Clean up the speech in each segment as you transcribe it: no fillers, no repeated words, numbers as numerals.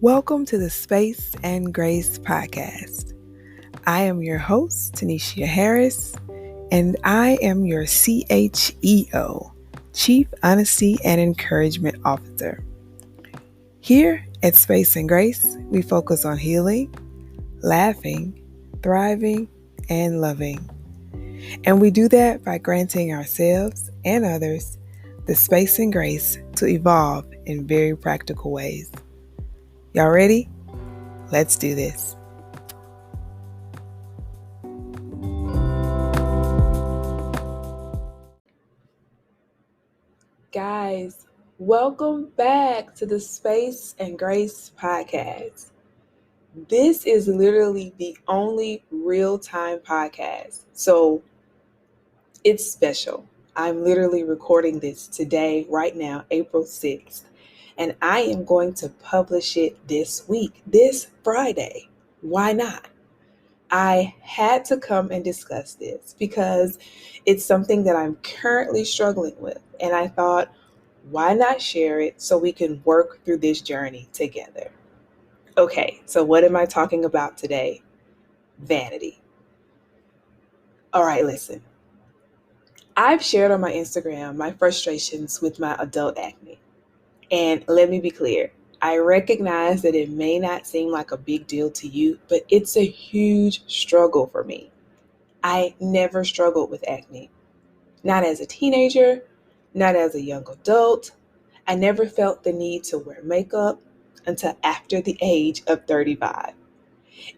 Welcome to the Space and Grace podcast. I am your host, Tanisha Harris, and I am your CHEO, Chief Honesty and Encouragement Officer. Here at Space and Grace, we focus on healing, laughing, thriving, and loving. And we do that by granting ourselves and others the space and grace to evolve in very practical ways. Y'all ready? Let's do this. Guys, welcome back to the Space and Grace podcast. This is literally the only real-time podcast, so it's special. I'm literally recording this today, right now, April 6th, and I am going to publish it this week, this Friday. Why not? I had to come and discuss this because it's something that I'm currently struggling with. And I thought, why not share it so we can work through this journey together? Okay, so what am I talking about today? Vanity. All right, listen. I've shared on my Instagram my frustrations with my adult acne. And let me be clear. I recognize that it may not seem like a big deal to you, but it's a huge struggle for me. I never struggled with acne. Not as a teenager, not as a young adult. I never felt the need to wear makeup until after the age of 35.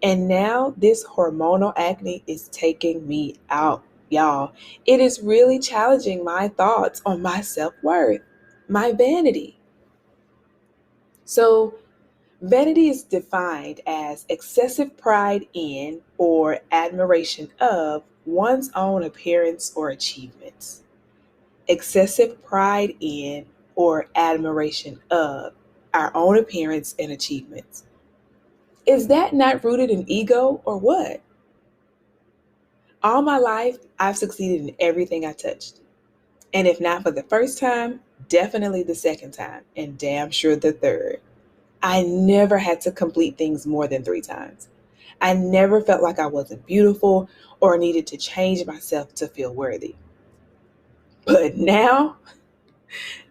And now this hormonal acne is taking me out, y'all. It is really challenging my thoughts on my self-worth, my vanity. So, vanity is defined as excessive pride in or admiration of one's own appearance or achievements. Excessive pride in or admiration of our own appearance and achievements. Is that not rooted in ego or what? All my life, I've succeeded in everything I touched. And if not for the first time, definitely the second time, and damn sure the third. I never had to complete things more than 3 times. I never felt like I wasn't beautiful or needed to change myself to feel worthy. But now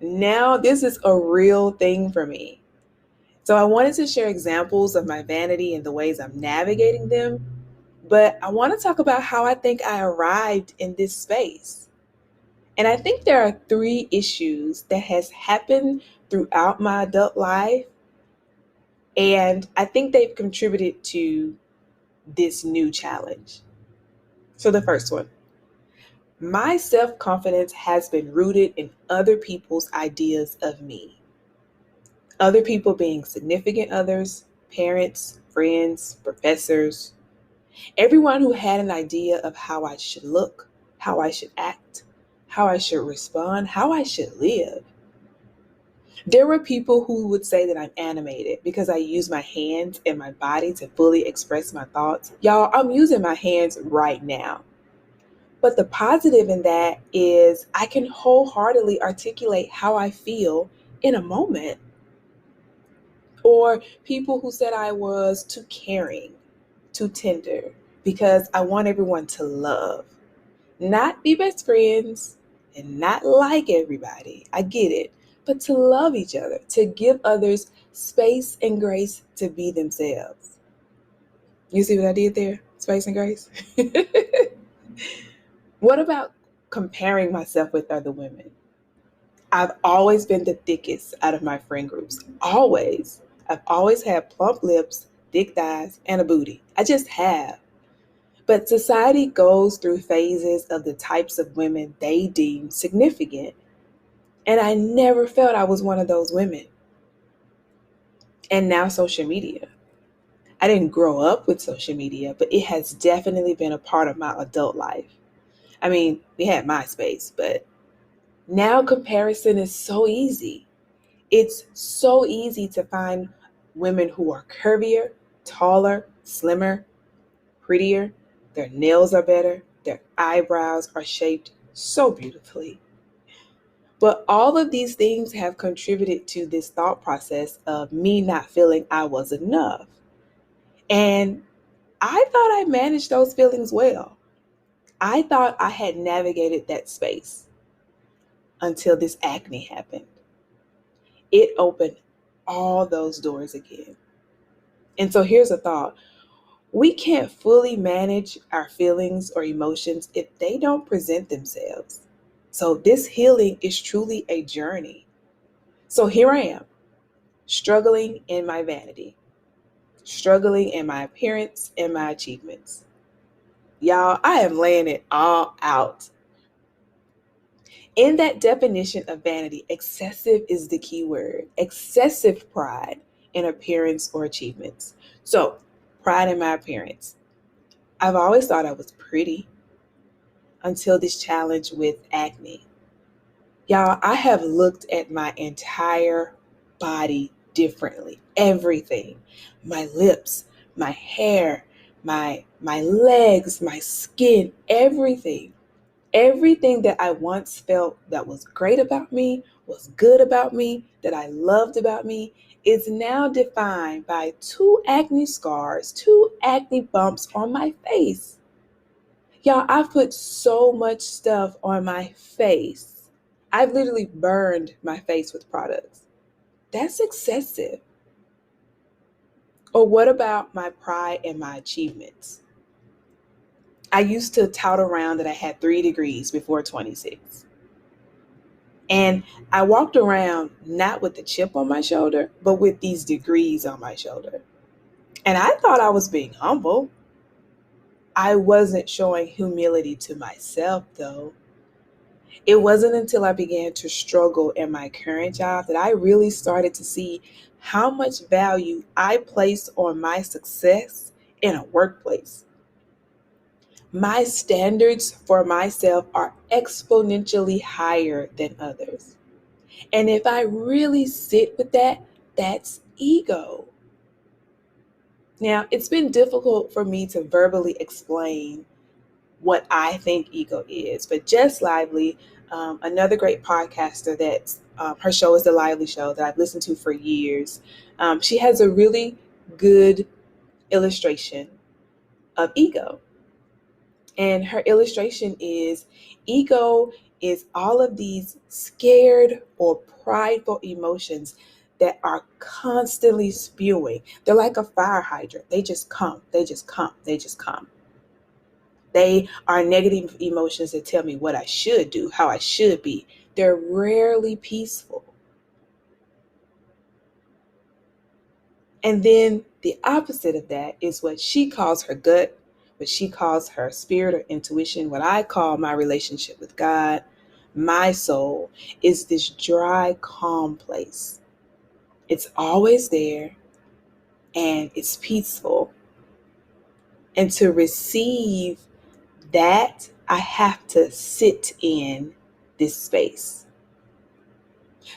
this is a real thing for me. So I wanted to share examples of my vanity and the ways I'm navigating them, but I want to talk about how I think I arrived in this space. And I think there are 3 issues that has happened throughout my adult life, and I think they've contributed to this new challenge. So the first one, my self-confidence has been rooted in other people's ideas of me. Other people being significant others, parents, friends, professors, everyone who had an idea of how I should look, how I should act, how I should respond, how I should live. There were people who would say that I'm animated because I use my hands and my body to fully express my thoughts. Y'all, I'm using my hands right now. But the positive in that is I can wholeheartedly articulate how I feel in a moment. Or people who said I was too caring, too tender, because I want everyone to love, not be best friends and not like everybody. I get it, but to love each other, to give others space and grace to be themselves. You see what I did there? Space and grace. What about comparing myself with other women? I've always been the thickest out of my friend groups. Always. I've always had plump lips, thick thighs, and a booty. I just have. But society goes through phases of the types of women they deem significant. And I never felt I was one of those women. And now social media. I didn't grow up with social media, but it has definitely been a part of my adult life. I mean, we had MySpace, but now comparison is so easy. It's so easy to find women who are curvier, taller, slimmer, prettier. Their nails are better. Their eyebrows are shaped so beautifully. But all of these things have contributed to this thought process of me not feeling I was enough. And I thought I managed those feelings well. I thought I had navigated that space until this acne happened. It opened all those doors again. And so here's a thought: we can't fully manage our feelings or emotions if they don't present themselves. So this healing is truly a journey. So here I am, struggling in my vanity, struggling in my appearance and my achievements. Y'all, I am laying it all out. In that definition of vanity, excessive is the key word. Excessive pride in appearance or achievements. So, pride in my appearance. I've always thought I was pretty until this challenge with acne. Y'all, I have looked at my entire body differently. Everything. My lips, my hair, my legs, my skin, everything. Everything that I once felt that was great about me, was good about me, that I loved about me, is now defined by two acne scars, two acne bumps on my face. Y'all, I've put so much stuff on my face. I've literally burned my face with products. That's excessive. Or what about my pride and my achievements? I used to tout around that I had 3 degrees before 26. And I walked around not with the chip on my shoulder, but with these degrees on my shoulder. And I thought I was being humble. I wasn't showing humility to myself, though. It wasn't until I began to struggle in my current job that I really started to see how much value I place on my success in a workplace. My standards for myself are exponentially higher than others. And if I really sit with that, that's ego. Now, it's been difficult for me to verbally explain what I think ego is, but Jess Lively, another great podcaster that's her show is The Lively Show that I've listened to for years. She has a really good illustration of ego. And her illustration is ego is all of these scared or prideful emotions that are constantly spewing. They're like a fire hydrant. They just come, they just come, they just come. They are negative emotions that tell me what I should do, how I should be. They're rarely peaceful. And then the opposite of that is what she calls her gut, what she calls her spirit or intuition, what I call my relationship with God, my soul, is this dry, calm place. It's always there and it's peaceful. And to receive that, I have to sit in this space.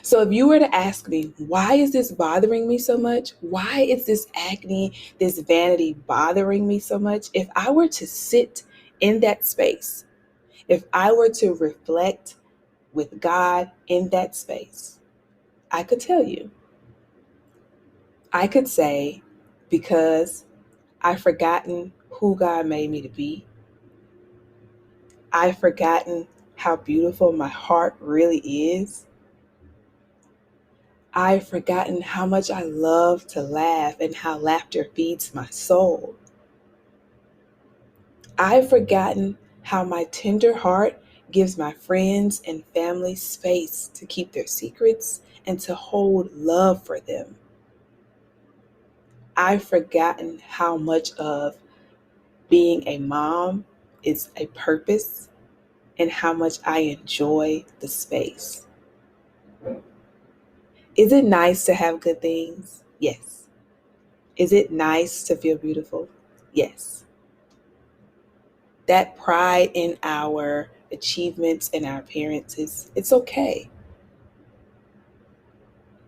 So if you were to ask me, why is this bothering me so much? Why is this acne, this vanity bothering me so much? If I were to sit in that space, if I were to reflect with God in that space, I could tell you. I could say, because I've forgotten who God made me to be. I've forgotten how beautiful my heart really is. I've forgotten how much I love to laugh and how laughter feeds my soul. I've forgotten how my tender heart gives my friends and family space to keep their secrets and to hold love for them. I've forgotten how much of being a mom is a purpose and how much I enjoy the space. Is it nice to have good things? Yes. Is it nice to feel beautiful? Yes. That pride in our achievements and our appearances, it's okay.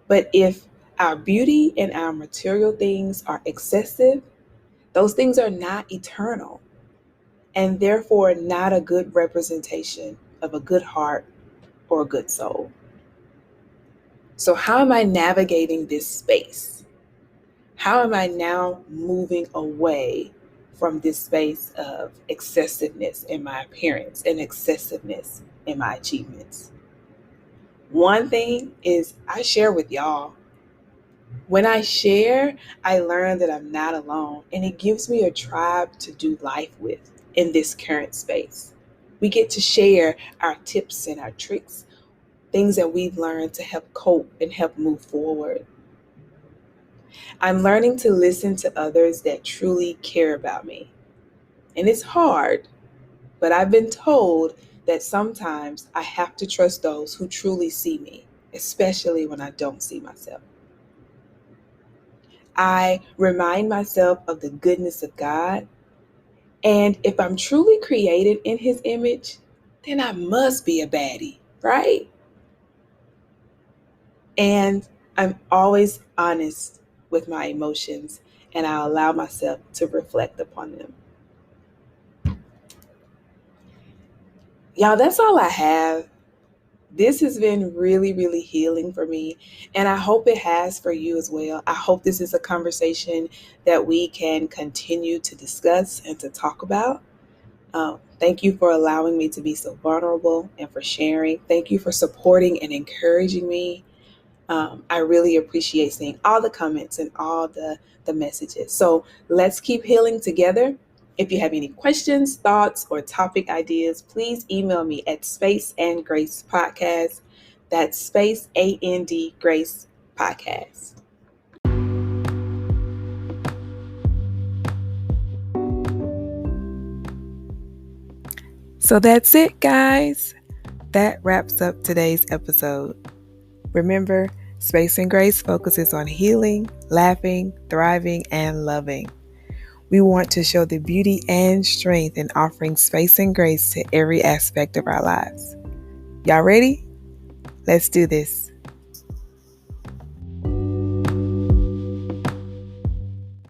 But if our beauty and our material things are excessive, those things are not eternal and therefore not a good representation of a good heart or a good soul. So, how am I navigating this space? How am I now moving away from this space of excessiveness in my appearance and excessiveness in my achievements? One thing is I share with y'all. When I share, I learn that I'm not alone, and it gives me a tribe to do life with in this current space. We get to share our tips and our tricks, things that we've learned to help cope and help move forward. I'm learning to listen to others that truly care about me. And it's hard, but I've been told that sometimes I have to trust those who truly see me, especially when I don't see myself. I remind myself of the goodness of God. And if I'm truly created in His image, then I must be a baddie, right? And I'm always honest with my emotions, and I allow myself to reflect upon them. Y'all, that's all I have. This has been really, really healing for me, and I hope it has for you as well. I hope this is a conversation that we can continue to discuss and to talk about. Thank you for allowing me to be so vulnerable and for sharing. Thank you for supporting and encouraging me. I really appreciate seeing all the comments and all the messages. So let's keep healing together. If you have any questions, thoughts, or topic ideas, please email me at Space and Grace Podcast. That's Space and Grace Podcast. So that's it, guys. That wraps up today's episode. Remember, Space and Grace focuses on healing, laughing, thriving, and loving. We want to show the beauty and strength in offering space and grace to every aspect of our lives. Y'all ready? Let's do this.